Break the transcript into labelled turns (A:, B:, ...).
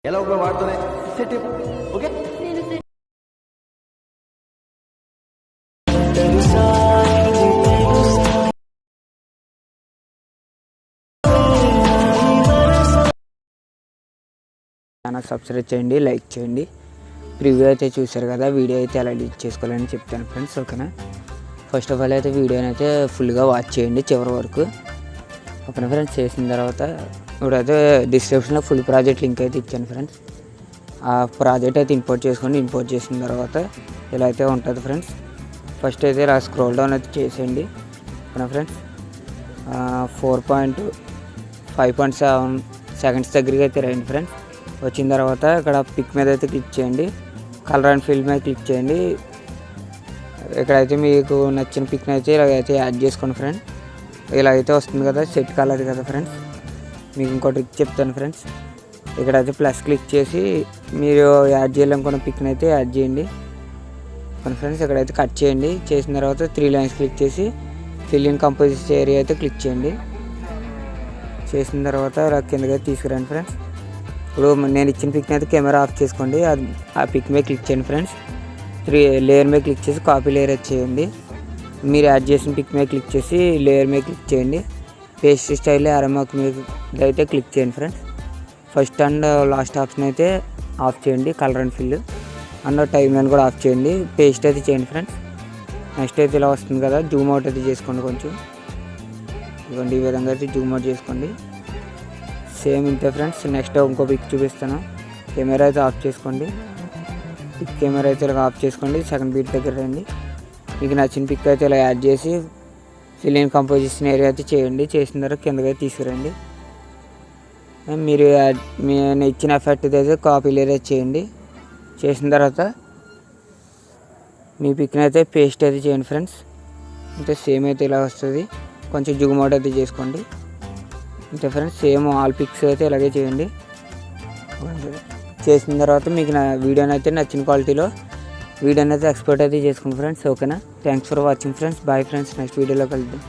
A: ఎలా ఒక వాడుతూనే set okay.
B: Channel subscribe చేయండి, లైక్ చేయండి. ప్రివ్యూ అయితే చూశారు కదా, వీడియో అయితే ఎలా ఎడిట్ చేసుకోవాలని చెప్తాను ఫ్రెండ్స్, ఓకేనా. ఫస్ట్ ఆఫ్ ఆల్ అయితే వీడియోని అయితే ఫుల్గా వాచ్ చేయండి చివరి వరకు, ఓకేనా ఫ్రెండ్స్. చేసిన తర్వాత ఇప్పుడైతే డిస్క్రిప్షన్లో ఫుల్ ప్రాజెక్ట్ లింక్ అయితే ఇచ్చాను ఫ్రెండ్స్. ఆ ప్రాజెక్ట్ అయితే ఇంపోర్ట్ చేసుకోండి. ఇంపోర్ట్ చేసిన తర్వాత ఇలా అయితే ఉంటుంది ఫ్రెండ్స్. ఫస్ట్ అయితే ఇలా స్క్రోల్ డౌన్ అయితే చేసేయండి, ఓకేనా ఫ్రెండ్స్. 4.5.7 సెకండ్స్ దగ్గరికి అయితే రండి ఫ్రెండ్స్. వచ్చిన తర్వాత ఇక్కడ పిక్ మీద అయితే క్లిక్ చేయండి, కలర్ అండ్ ఫిల్ మీద క్లిక్ చేయండి. ఇక్కడైతే మీకు నచ్చిన పిక్ని అయితే ఇలాగైతే యాడ్ చేసుకోండి ఫ్రెండ్స్. ఇలా అయితే వస్తుంది కదా, సెట్ కలర్ కదా ఫ్రెండ్స్. మీకు ఇంకో ట్రిక్ చెప్తాను ఫ్రెండ్స్. ఇక్కడైతే ప్లస్ క్లిక్ చేసి మీరు యాడ్ చేయాలనుకున్న పిక్ని అయితే యాడ్ చేయండి, ఫ్రెండ్స్. ఇక్కడైతే కట్ చేయండి. చేసిన తర్వాత 3 లైన్స్ క్లిక్ చేసి ఫిల్ ఇన్ కంపోజిషన్ ఏరియా అయితే క్లిక్ చేయండి. చేసిన తర్వాత ఇలా కిందకి తీసుకురండి ఫ్రెండ్స్. ఇప్పుడు నేను ఇచ్చిన పిక్ని అయితే కెమెరా ఆఫ్ చేసుకోండి. అది ఆ పిక్ మీద క్లిక్ చేయండి ఫ్రెండ్స్. 3 లేయర్ మీద క్లిక్ చేసి కాపీ లేయర్ అయితే చేయండి. మీరు యాడ్ చేసిన పిక్ మీద క్లిక్ చేసి లేయర్ మీద క్లిక్ చేయండి. పేస్ట్ స్టైల్ అరమాక్ మీద అయితే క్లిక్ చేయండి friends. First and last option అయితే ఆఫ్ చేయండి, colour and fill and time line కూడా ఆఫ్ చేయండి. పేస్ట్ అయితే చేయండి ఫ్రెండ్స్. నెక్స్ట్ అయితే ఇలా వస్తుంది కదా, జూమ్ అవుట్ అయితే చేసుకోండి కొంచెం. ఇదిగోండి ఈ విధంగా అయితే జూమ్ అవుట్ చేసుకోండి. సేమ్ ఇంతే ఫ్రెండ్స్. నెక్స్ట్ ఇంకో పిక్ చూపిస్తాను. కెమెరా అయితే ఆఫ్ చేసుకోండి. పిక్ కెమెరా అయితే ఇలా ఆఫ్ చేసుకోండి. సెకండ్ బీట్ దగ్గర రండి. మీకు నచ్చిన పిక్ అయితే ఇలా యాడ్ చేసి ఫిల్ ఇన్ కంపోజిషన్ ఏరియా అయితే చేయండి. చేసిన తర్వాత కిందకైతే తీసుకురండి. మీరు నేను ఇచ్చిన ఎఫెక్ట్ అయితే కాపీ లేయర్ అయితే చేయండి. చేసిన తర్వాత మీ పిక్ని అయితే పేస్ట్ అయితే చేయండి ఫ్రెండ్స్. అంటే సేమ్ అయితే ఇలా వస్తుంది. కొంచెం జూమ్ అవుట్ అయితే చేసుకోండి. అంతే ఫ్రెండ్స్. సేమ్ ఆల్ పిక్స్ అయితే ఇలాగే చేయండి. చేసిన తర్వాత మీకు నా వీడియోని అయితే నచ్చిన క్వాలిటీలో వీడియోని అయితే ఎక్స్పోర్ట్ అయితే చేసుకోండి ఫ్రెండ్స్, ఓకేనా. Thanks for watching friends. Bye friends. Next వీడియోలో కలుద్దాం.